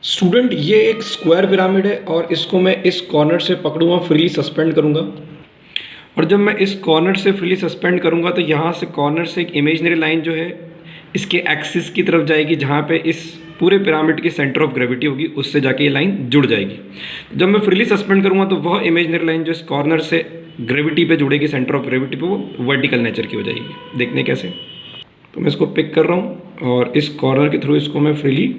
Student ये एक square pyramid है और इसको मैं इस कॉर्नर से पकड़ूंगा, फ्रीली सस्पेंड करूंगा। और जब मैं इस कॉर्नर से फ्रीली सस्पेंड करूंगा तो यहाँ से कॉर्नर से एक इमेजिनरी लाइन जो है इसके एक्सिस की तरफ जाएगी, जहाँ पे इस पूरे पिरामिड की सेंटर ऑफ ग्रेविटी होगी, उससे जाके ये लाइन जुड़ जाएगी। जब मैं फ्रीली सस्पेंड करूँगा तो वह इमेजिनरी लाइन जो इस कॉर्नर से ग्रेविटी पे जुड़ेगी, सेंटर ऑफ ग्रेविटी पे, वो वर्टिकल नेचर की हो जाएगी। देखने कैसे, तो मैं इसको पिक कर रहा हूँ और इस कॉर्नर के थ्रू इसको मैं फ्रीली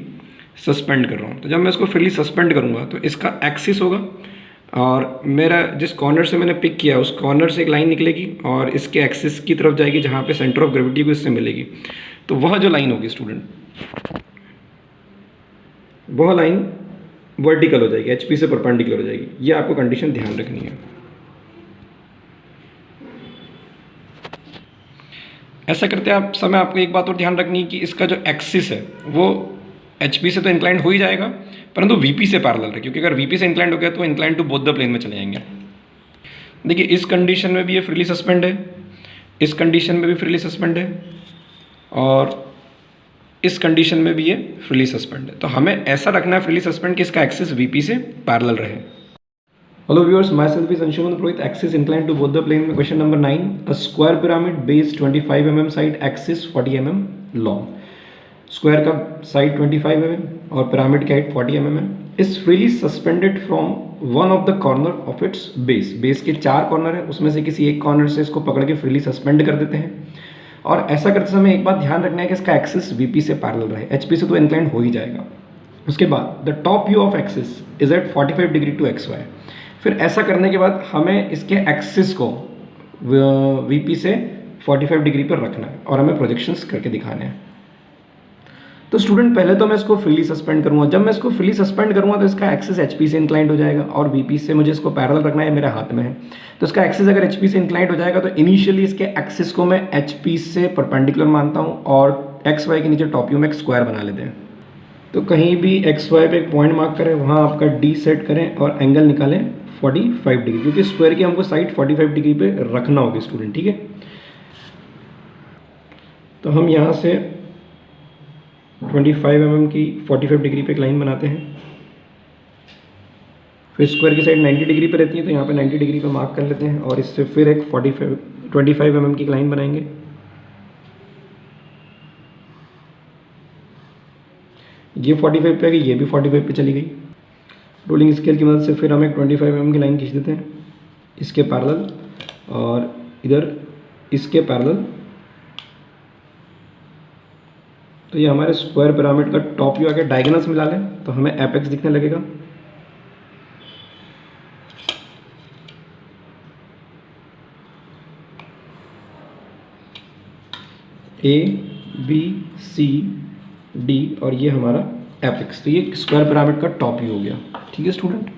सस्पेंड कर रहा हूँ। तो जब मैं इसको फ्रीली सस्पेंड करूँगा तो इसका एक्सिस होगा और मेरा जिस कॉर्नर से मैंने पिक किया उस कॉर्नर से एक लाइन निकलेगी और इसके एक्सिस की तरफ जाएगी, जहाँ पे सेंटर ऑफ ग्रेविटी को इससे मिलेगी। तो वह जो लाइन होगी स्टूडेंट, वह लाइन वर्टिकल हो जाएगी, HP से परपेंडिकुलर हो जाएगी। ये आपको कंडीशन ध्यान रखनी है। ऐसा करते आप समय आपको एक बात और ध्यान रखनी है कि इसका जो एक्सिस है वो HP से तो इंक्लाइंड हो ही जाएगा, परंतु VP से पैरेलल है, क्योंकि अगर VP से इंक्लाइंड हो गया तो inclined to both the plane में चले जाएंगे। देखिए इस कंडीशन में भी ये फ्रीली सस्पेंड है, इस कंडीशन में भी फ्रीली सस्पेंड है और इस कंडीशन में भी ये फ्रीली सस्पेंड है। तो हमें ऐसा रखना है फ्रीली सस्पेंड कि इसका एक्सिस VP से पैरेलल रहे। Hello viewers, myself is Anshuman Purohit, axis inclined to both the plane में question number 9। A square pyramid base 25 mm side, axis 40 mm long. Square का साइड 25 mm और पिरामिड की height 40 mm है। Is freely suspended from one of the corner of its base. Base के 4 corner है, उसमें से किसी एक कॉर्नर से इसको पकड़ के फ्रीली सस्पेंड कर देते हैं। और ऐसा करते समय एक बात ध्यान रखना है कि इसका एक्सिस VP से पैरेलल रहे, HP से तो इंक्लाइंड हो ही जाएगा। उसके बाद the top view of axis is at 45 degree to XY। फिर ऐसा करने के बाद हमें इसके एक्सिस को VP से 45 डिग्री पर रखना है और हमें प्रोजेक्शंस करके दिखाने हैं। तो स्टूडेंट पहले तो मैं इसको फ्रीली सस्पेंड करूंगा। जब मैं इसको फ्रीली सस्पेंड करूंगा तो इसका एक्सिस HP से इंक्लाइंड हो जाएगा और VP से मुझे इसको पैरेलल रखना है, मेरे हाथ में है। तो इसका एक्सिस अगर HP से इंक्लाइंड हो जाएगा तो इनिशियली इसके एक्सिस को मैं HP से परपेंडिकुलर मानता हूँ और XY के नीचे टॉप व्यू में एक स्क्वायर बना लेते हैं। तो कहीं भी XY पे एक पॉइंट मार्क करें, वहाँ आपका D सेट करें और एंगल निकालें 45 डिग्री, क्योंकि स्क्वायर की हमको साइड 45 डिग्री पे रखना होगी स्टूडेंट, ठीक है। तो हम यहाँ से 25 mm की 45 डिग्री पे एक लाइन बनाते हैं। फिर स्क्वायर की साइड 90 डिग्री पे रहती है, तो यहाँ पे 90 डिग्री पे मार्क कर लेते हैं और इससे फिर एक 25 mm की लाइन बनाएंगे। ये 45 पे आ गई, ये भी 45 पे चली गई। रोलिंग स्केल की मदद से फिर हम एक 25 mm की लाइन खींच देते हैं इसके पैरेलल और इधर इसके पैरेलल। तो ये हमारे स्क्वायर पिरामिड का टॉप व्यू आके डायगोनल्स मिला लें तो हमें एपेक्स दिखने लगेगा। A B C D और ये हमारा एपेक्स। तो ये स्क्वायर पिरामिड का टॉप व्यू हो गया, ठीक है स्टूडेंट।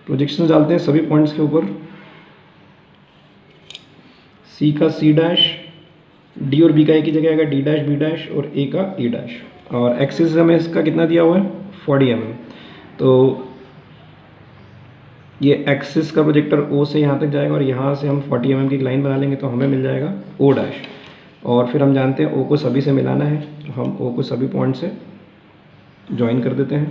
प्रोजेक्शन डालते हैं सभी पॉइंट्स के ऊपर। C का C डैश, D और B का A की जगह आएगा D डैश B डैश और A का A डैश। और एक्सिस हमें इसका कितना दिया हुआ है 40 mm। तो ये एक्सिस का प्रोजेक्टर O से यहाँ तक जाएगा और यहाँ से हम 40 mm की एक लाइन बना लेंगे तो हमें मिल जाएगा O डैश। और फिर हम जानते हैं O को सभी से मिलाना है, तो हम O को सभी पॉइंट से ज्वाइन कर देते हैं।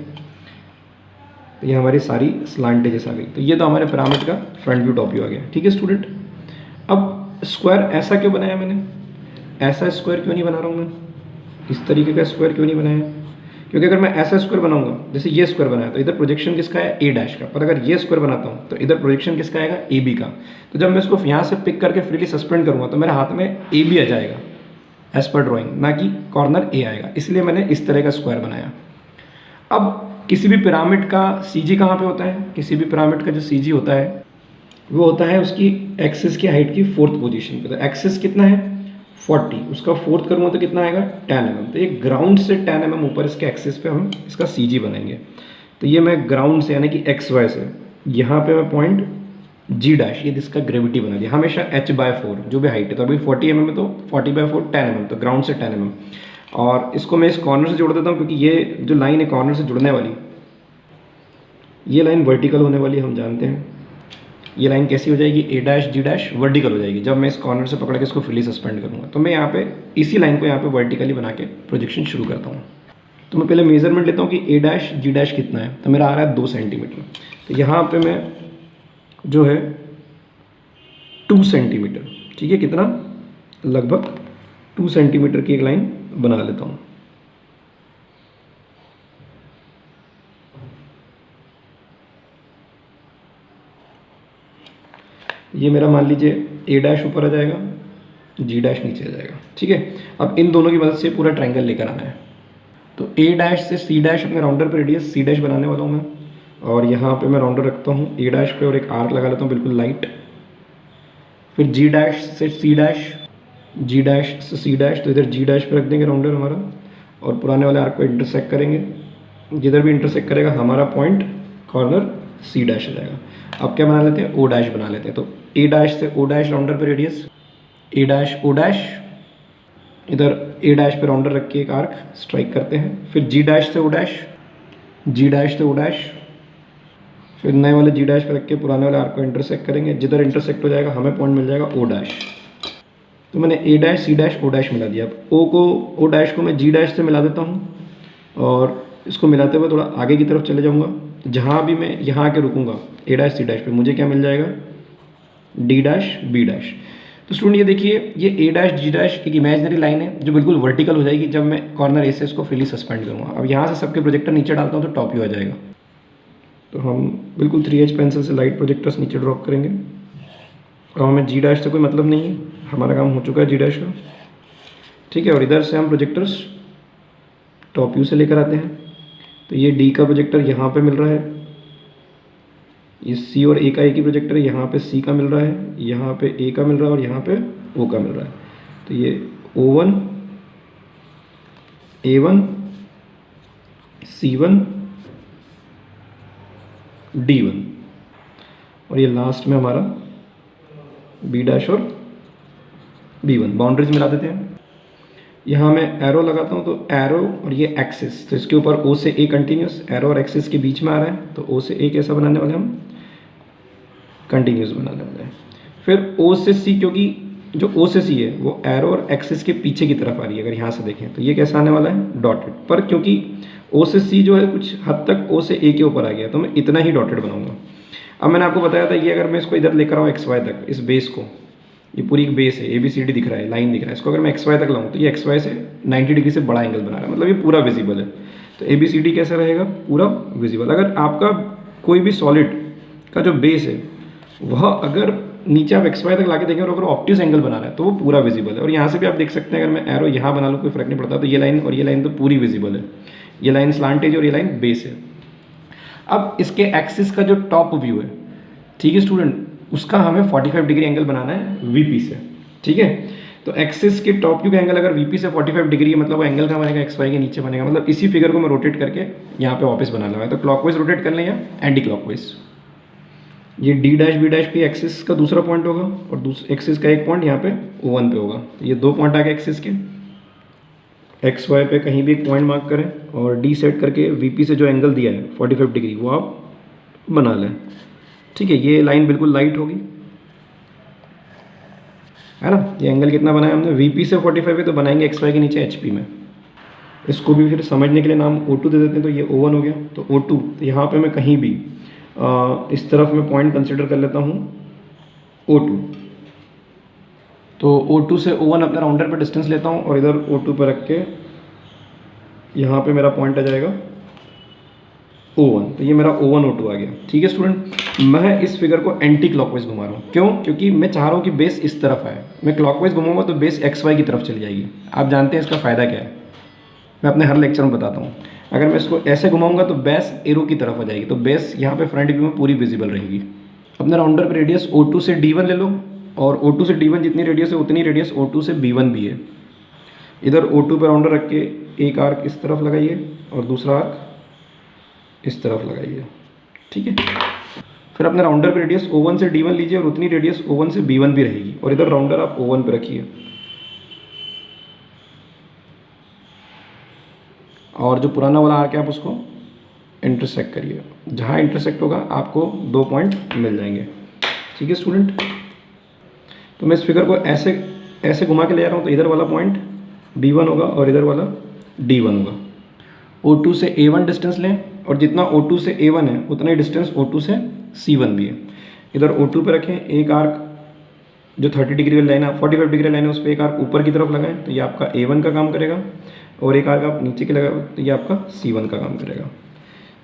तो ये हमारी सारी स्लांट एजेस आ गई। तो ये तो हमारे पिरामिड का फ्रंट व्यू टॉप व्यू आ गया, ठीक है स्टूडेंट। अब स्क्वायर ऐसा क्यों बनाया मैंने, ऐसा स्क्वायर क्यों नहीं बना रहा हूँ मैं, इस तरीके का स्क्वायर क्यों नहीं बनाया? क्योंकि अगर मैं ऐसा स्क्वायर बनाऊंगा, जैसे ये स्क्वायर बनाया, तो इधर प्रोजेक्शन किसका है A डैश का, पर अगर ये स्क्वायर बनाता हूँ तो इधर प्रोजेक्शन किसका आएगा AB का। तो जब मैं इसको यहाँ से पिक करके फ्रीली सस्पेंड करूँगा तो मेरे हाथ में AB आ जाएगा एज पर ड्राइंग, ना कि कॉर्नर A आएगा। इसलिए मैंने इस तरह का स्क्वायर बनाया। अब किसी भी पिरामिड का CG कहाँ पे होता है, किसी भी पिरामिड का जो CG होता है वो होता है उसकी एक्सिस की हाइट की 4th पोजीशन पे। तो एक्सिस कितना है 40, उसका 4th करूँगा तो कितना आएगा 10 mm। तो ये ग्राउंड से 10 mm ऊपर इसके एक्सिस पे हम इसका CG बनाएंगे। तो ये मैं ग्राउंड से यानी कि XY से यहाँ पे मैं पॉइंट G डैश, ये इसका ग्रेविटी बना दिया। हमेशा h/4 जो भी हाइट है, तो अभी 40 mm है तो 40/4 10 mm, तो ग्राउंड से 10 mm। और इसको मैं इस कॉर्नर से जोड़ देता हूँ, क्योंकि ये जो लाइन है कॉर्नर से जुड़ने वाली, ये लाइन वर्टिकल होने वाली हम जानते हैं। ये लाइन कैसी हो जाएगी, ए डैश जी डैश वर्टिकल हो जाएगी जब मैं इस कॉर्नर से पकड़ के इसको फ्रीली सस्पेंड करूँगा। तो मैं यहाँ पे इसी लाइन को यहाँ पे वर्टिकली बना के प्रोजेक्शन शुरू करता हूँ। तो मैं पहले मेजरमेंट लेता हूँ कि ए डैश जी डैश कितना है, तो मेरा आ रहा है 2 सेंटीमीटर। तो यहाँ पे मैं जो है 2 सेंटीमीटर, ठीक है, कितना, लगभग 2 सेंटीमीटर की एक लाइन बना लेता हूँ। ये मेरा मान लीजिए ए डैश ऊपर आ जाएगा, जी डैश नीचे आ जाएगा, ठीक है। अब इन दोनों की मदद से पूरा ट्रायंगल लेकर आना है। तो ए डैश से सी डैश अपने राउंडर पे रेडियस सी डैश बनाने वाला हूँ मैं, और यहाँ पे मैं राउंडर रखता हूँ ए डैश पे और एक आर्क लगा लेता हूँ बिल्कुल लाइट। फिर जी डैश से सी डैश, जी डैश से सी डैश, तो इधर जी डैश पे रख देंगे राउंडर हमारा, और पुराने वाले आर्क को इंटरसेक्ट करेंगे। जिधर भी इंटरसेक्ट करेगा हमारा पॉइंट कॉर्नर सी डैश हो जाएगा। अब क्या बना लेते हैं, ओ डैश बना लेते हैं। तो ए डैश से ओ डैश राउंडर पे रेडियस, ए डैश ओ डैश, इधर ए डैश पे राउंडर रख के एक आर्क स्ट्राइक करते हैं। फिर जी डैश से ओ डैश, जी डैश से ओ डैश, फिर नए वाले जी डैश पे रख के पुराने वाले आर्क को इंटरसेक्ट करेंगे। जिधर इंटरसेक्ट हो जाएगा हमें पॉइंट मिल जाएगा ओ डैश। तो मैंने A dash C dash O dash मिला दिया। अब ओ डैश को मैं जी डैश से मिला देता हूँ, और इसको मिलाते हुए थोड़ा आगे की तरफ चले जाऊँगा। जहाँ भी मैं यहाँ आके रुकूँगा ए डैश सी डैश पे, मुझे क्या मिल जाएगा, डी डैश बी डैश। तो स्टूडेंट ये देखिए, ये ए डैश जी डैश एक इमेजिनरी लाइन है जो बिल्कुल वर्टिकल हो जाएगी जब मैं कॉर्नर ए से इसको फ्रीली सस्पेंड करूँगा। अब यहाँ से सबके प्रोजेक्टर नीचे डालता हूँ तो टॉप व्यू आ जाएगा। तो हम बिल्कुल 3H पेंसिल से लाइट प्रोजेक्टर्स नीचे ड्रॉप करेंगे, और हमें जी डैश से कोई मतलब नहीं है, हमारा काम हो चुका है जी डैश का, ठीक है। और इधर से हम प्रोजेक्टर्स टॉप व्यू से लेकर आते हैं। तो ये डी का प्रोजेक्टर यहाँ पे मिल रहा है, ये सी और ए का एक ही प्रोजेक्टर है, यहाँ पे सी का मिल रहा है, यहाँ पे ए का मिल रहा है, और यहाँ पे ओ का मिल रहा है। तो ये O1, A1, C1, D1, और ये लास्ट में हमारा बी डैश और B1। बाउंड्रीज मिला देते हैं। यहाँ मैं एरो लगाता हूँ, तो एरो और ये एक्सिस, तो इसके ऊपर O से A कंटिन्यूस, एरो और एक्सिस के बीच में आ रहा है, तो O से A कैसा बनाने वाले हम, कंटिन्यूस बनाने वाले हैं। फिर O से C, क्योंकि जो O से C है वो एरो और एक्सिस के पीछे की तरफ आ रही है, अगर यहाँ से देखें तो ये कैसा आने वाला है, डॉटेड। पर क्योंकि O से C जो है कुछ हद तक O से A के ऊपर आ गया, तो मैं इतना ही डॉटेड बनाऊंगा। अब मैंने आपको बताया था ये अगर मैं इसको इधर लेकर आऊँ XY तक, इस बेस को, ये पूरी एक बेस है, ABCD दिख रहा है, लाइन दिख रहा है, इसको अगर मैं XY तक लाऊँ तो ये XY से 90 डिग्री से बड़ा एंगल बना रहा है, मतलब ये पूरा विजिबल है। तो ABCD कैसा रहेगा, पूरा विजिबल। अगर आपका कोई भी सॉलिड का जो बेस है वह अगर नीचे आप XY तक लाके देखें और अगर ऑप्टिक्स एंगल बना रहा है तो वो पूरा विजिबल है। और यहाँ से भी आप देख सकते हैं, अगर मैं एरो यहाँ बना लूँ कोई फर्क नहीं पड़ता, तो ये लाइन और ये लाइन तो पूरी विजिबल है, ये लाइन स्लांटेज और ये लाइन बेस है। अब इसके एक्सिस का जो टॉप व्यू है, ठीक है स्टूडेंट, उसका हमें 45 डिग्री एंगल बनाना है VP से, ठीक है। तो एक्सिस के टॉप व्यू का एंगल अगर VP से 45 डिग्री है, मतलब वो एंगल का बनेगा XY के नीचे बनेगा। मतलब इसी फिगर को मैं रोटेट करके यहाँ पे वापस बना लूँगा। तो क्लॉकवाइज रोटेट कर लें या एंटी क्लॉकवाइज। ये डी डैश बी डैश पे एक्सिस का दूसरा पॉइंट होगा, और दूसरे एक्सिस का एक पॉइंट यहाँ पे O1 पे होगा। तो ये 2 पॉइंट आ गए एक्सिस के। XY पे कहीं भी एक पॉइंट मार्क करें और डी सेट करके VP से जो एंगल दिया है 45 डिग्री वो आप बना लें, ठीक है। ये लाइन बिल्कुल लाइट होगी, है ना। ये एंगल कितना बनाया हमने, VP से 45 है, तो बनाएंगे XY के नीचे HP में। इसको भी फिर समझने के लिए नाम O2 दे देते हैं। तो ये O1 हो गया, तो O2, तो यहाँ पे मैं कहीं भी इस तरफ मैं पॉइंट कंसिडर कर लेता हूँ O2। तो O2 से O1 अपने राउंडर पे डिस्टेंस लेता हूँ, और इधर O2 पर रख के यहाँ पे मेरा पॉइंट आ जाएगा O1। तो ये मेरा O1 O2 आ गया, ठीक है स्टूडेंट। मैं इस फिगर को एंटी क्लॉकवाइज घुमा रहा हूँ, क्यों, क्योंकि मैं चाह रहा हूँ कि बेस इस तरफ आए। मैं क्लॉकवाइज घुमाऊंगा तो बेस XY की तरफ चली जाएगी। आप जानते हैं इसका फ़ायदा क्या है, मैं अपने हर लेक्चर में बताता हूँ। अगर मैं इसको ऐसे घुमाऊंगा तो बेस एरो की तरफ आ जाएगी, तो बेस यहाँ पे फ्रंट व्यू में पूरी विजिबल रहेगी। अपने राउंडर पे रेडियस O2 से D1 ले लो, और O2 से D1 जितनी रेडियस है उतनी रेडियस O2 से B1 भी है। इधर O2 पे राउंडर रख के एक आर्क इस तरफ लगाइए और दूसरा आर्क इस तरफ लगाइए, ठीक है। फिर अपने राउंडर पे रेडियस O1 से D1 लीजिए, और उतनी रेडियस O1 से B1 भी रहेगी, और इधर राउंडर आप O1 पे रखिए। और जो पुराना वाला आर्क है आप उसको इंटरसेक्ट करिए। जहाँ इंटरसेक्ट होगा आपको 2 पॉइंट मिल जाएंगे। ठीक है स्टूडेंट। तो मैं इस फिगर को ऐसे ऐसे घुमा के ले जा रहा हूँ, तो इधर वाला पॉइंट B1 होगा और इधर वाला D1 होगा। O2 से A1 डिस्टेंस लें, और जितना O2 से A1 है उतना ही डिस्टेंस O2 से C1 भी है। इधर O2 पे रखें, एक आर्क जो 30 डिग्री वाली लाइन है, 45 डिग्री लाइन है, उस पर एक आर्क ऊपर की तरफ लगाएं, तो ये आपका A1 का काम करेगा, और एक आर्क आप नीचे के लगाओ तो ये आपका C1 का काम करेगा।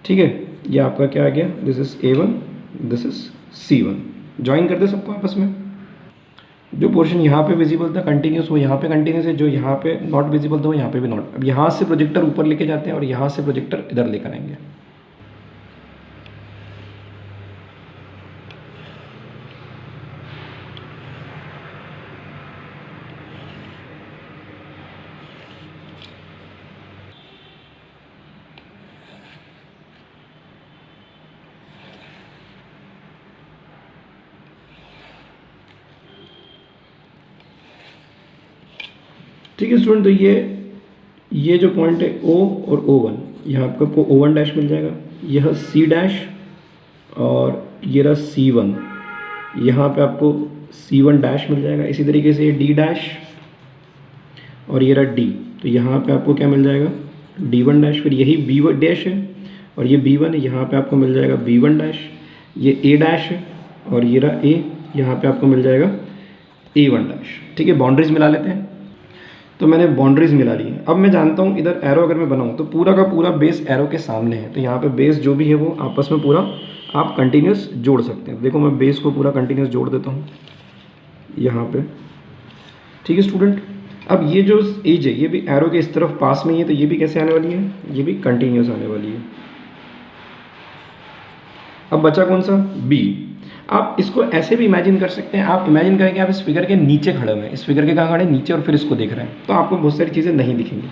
ठीक है, ये आपका क्या आ गया, this is A1, this is C1। Join कर दे सबको आपस में। जो पोर्शन यहाँ पे विजिबल था कंटिन्यूस, वो यहाँ पे कंटिन्यूस है, जो यहाँ पे नॉट विजिबल था वो यहाँ पे भी नॉट। अब यहाँ से प्रोजेक्टर ऊपर लेके जाते हैं और यहाँ से प्रोजेक्टर इधर लेकर आएंगे। ठीक है स्टूडेंट, तो ये जो पॉइंट है O और O1, यहाँ आपको O1 डैश मिल जाएगा, यह C डैश, और ये रहा C1, यहाँ पे आपको C1 डैश मिल जाएगा। इसी तरीके से ये D डैश और ये रहा D, तो यहाँ पे आपको क्या मिल जाएगा, D1 डैश। फिर यही B1 डैश है और ये B1 है, यहाँ पे आपको मिल जाएगा B1 डैश। ये A डैश है और ये रहा A, यहाँ पे आपको मिल जाएगा A1 डैश। ठीक है, बाउंड्रीज मिला लेते हैं। तो मैंने बाउंड्रीज मिला ली है। अब मैं जानता हूँ इधर एरो अगर मैं बनाऊँ तो पूरा का पूरा बेस एरो के सामने है, तो यहाँ पे बेस जो भी है वो आपस में पूरा आप कंटिन्यूस जोड़ सकते हैं। देखो मैं बेस को पूरा कंटिन्यूस जोड़ देता हूँ यहाँ पे। ठीक है स्टूडेंट, अब ये जो एज है ये भी एरो के इस तरफ पास में ही है, तो ये भी कैसे आने वाली है, ये भी कंटिन्यूस आने वाली है। अब बचा कौन सा, बी। आप इसको ऐसे भी इमेजिन कर सकते हैं, आप इमेजिन करें कि आप इस फिगर के नीचे खड़े हुए हैं, इस फिगर के कहाँ खड़े हैं, नीचे, और फिर इसको देख रहे हैं, तो आपको बहुत सारी चीज़ें नहीं दिखेंगी।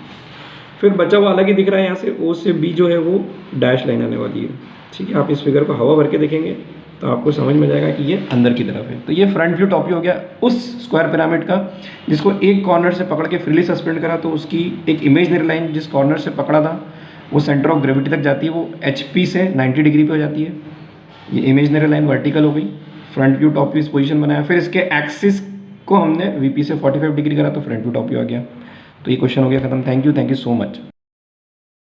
फिर बचा हुआ अलग ही दिख रहा है, यहाँ से ओ से बी जो है वो डैश लाइन आने वाली है। ठीक है, आप इस फिगर को हवा भर के देखेंगे तो आपको समझ में जाएगा कि ये अंदर की तरफ है। तो ये फ्रंट व्यू टॉप व्यू हो गया उस स्क्वायर पिरामिड का जिसको एक कॉर्नर से पकड़ के फ्रीली सस्पेंड करा, तो उसकी एक इमेजनरी लाइन जिस कॉर्नर से पकड़ा था वो सेंटर ऑफ ग्रेविटी तक जाती है, वो HP से 90 डिग्री पे हो जाती है। ये इमेजनरी लाइन वर्टिकल हो गई, फ्रंट व्यू टॉप व्यू इस पोजीशन बनाया। फिर इसके एक्सिस को हमने VP से 45 डिग्री करा तो फ्रंट व्यू टॉप व्यू आ गया। तो ये क्वेश्चन हो गया खत्म। Thank you so much.